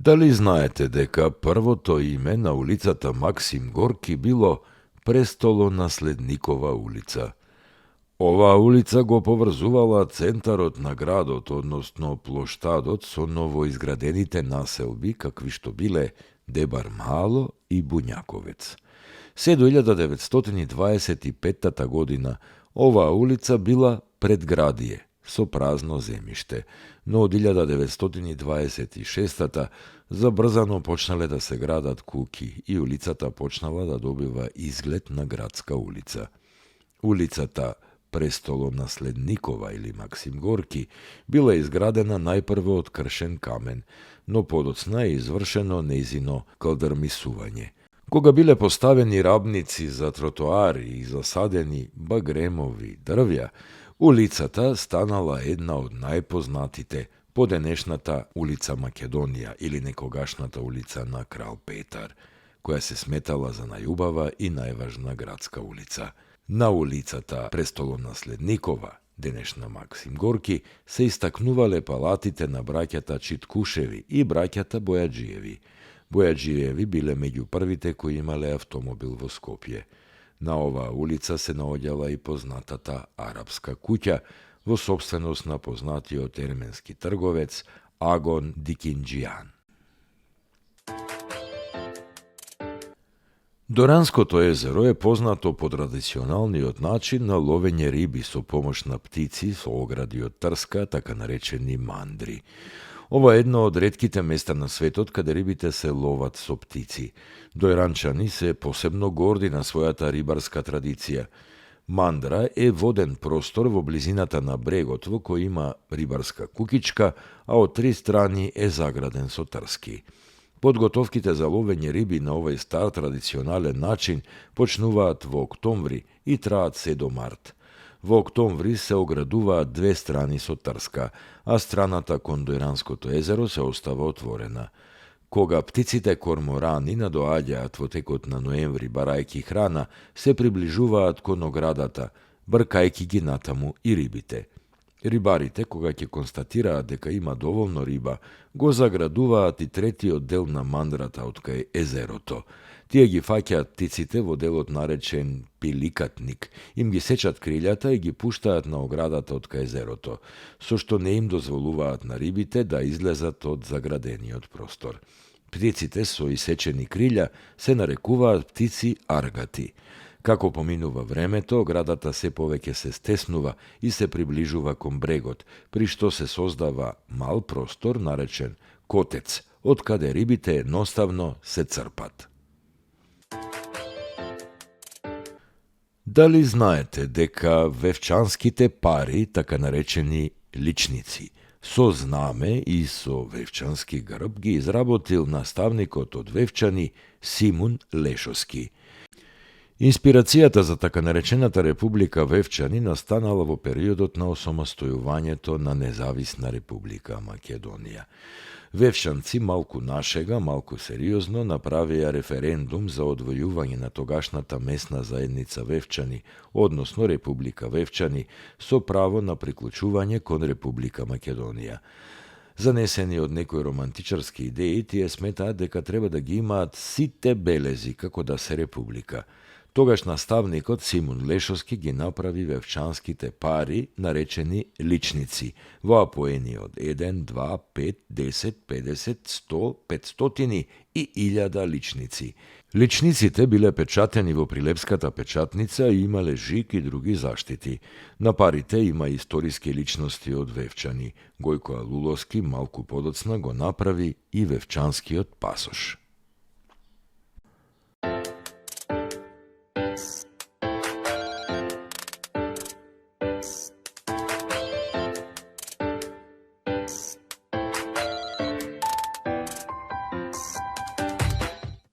Дали знаете дека првото име на улицата Максим Горки било Престолонаследникова улица? Оваа улица го поврзувала центарот на градот, односно плоштадот, со новоизградените населби, какви што биле Дебар Мало и Буњаковец. Се до 1925 година оваа улица била предградие, со празно земјиште, но од 1926 забрзано почнале да се градат куќи и улицата почнала да добива изглед на градска улица. Улицата Престолонаследникова или Максим Горки била изградена најпрво од кршен камен, но подоцна е извршено нејзино калдрмисување. Кога биле поставени рабници за тротоари и засадени багремови дрвја, улицата станала една од најпознатите по денешната улица Македонија или некогашната улица на Крал Петар, која се сметала за најубава и најважна градска улица. На улицата Престолонаследникова, денешна Максим Горки, се истакнувале палатите на браќата Читкушеви и браќата Бојаджиеви. Бојаджиеви биле меѓу првите кои имале автомобил во Скопје. На оваа улица се наоѓала и познатата арапска куќа во сопственост на познатиот ерменски трговец Агон Дикинџијан. Доранското езеро е познато по традиционалниот начин на ловење риби со помош на птици со огради од трска, така наречени мандри. Ова е едно од ретките места на светот каде рибите се ловат со птици. Дојранчани се посебно горди на својата рибарска традиција. Мандра е воден простор во близината на брегот во кој има рибарска кукичка, а од три страни е заграден со трски. Подготовките за ловење риби на овој стар традиционален начин почнуваат во октомври и траат се до март. Во октомври се оградуваат две страни со трска, а страната кон Дојранското езеро се остава отворена. Кога птиците корморани надоаѓаат во текот на ноември барајки храна, се приближуваат кон оградата, бркајки ги натаму и рибите. Рибарите, кога ќе констатираат дека има доволно риба, го заградуваат и третиот дел на мандрата од кај езерото. Тие ги фаќаат птиците во делот наречен пиликатник, им ги сечат крилјата и ги пуштаат на оградата од кај езерото, со што не им дозволуваат на рибите да излезат од заградениот простор. Птиците со исечени крилја се нарекуваат птици аргати. Како поминува времето, оградата се повеќе се стеснува и се приближува кон брегот, при што се создава мал простор наречен котец, од каде рибите едноставно се црпат. Дали знаете дека вевчанските пари, така наречени личници, со знаме и со вевчански грб ги изработил наставникот од Вевчани Симун Лешовски. Инспирацијата за така наречената Република Вевчани настанала во периодот на осамостојувањето на независна Република Македонија. Вевчанци малку нашега, малку сериозно направија референдум за одвојување на тогашната месна заедница Вевчани, односно Република Вевчани, со право на приклучување кон Република Македонија. Занесени од некои романтичарски идеи, тие сметаат дека треба да ги имаат сите белези како да се република. Тогаш наставникот Симун Лешовски ги направи вевчанските пари, наречени личници, во апоени од 1, 2, 5, 10, 50, 100, 500 и 1000 личници. Личниците биле печатени во Прилепската печатница и имале жик и други заштити. На парите има историски личности од Вевчани. Гојко Алуловски малку подоцна го направи и вевчанскиот пасош.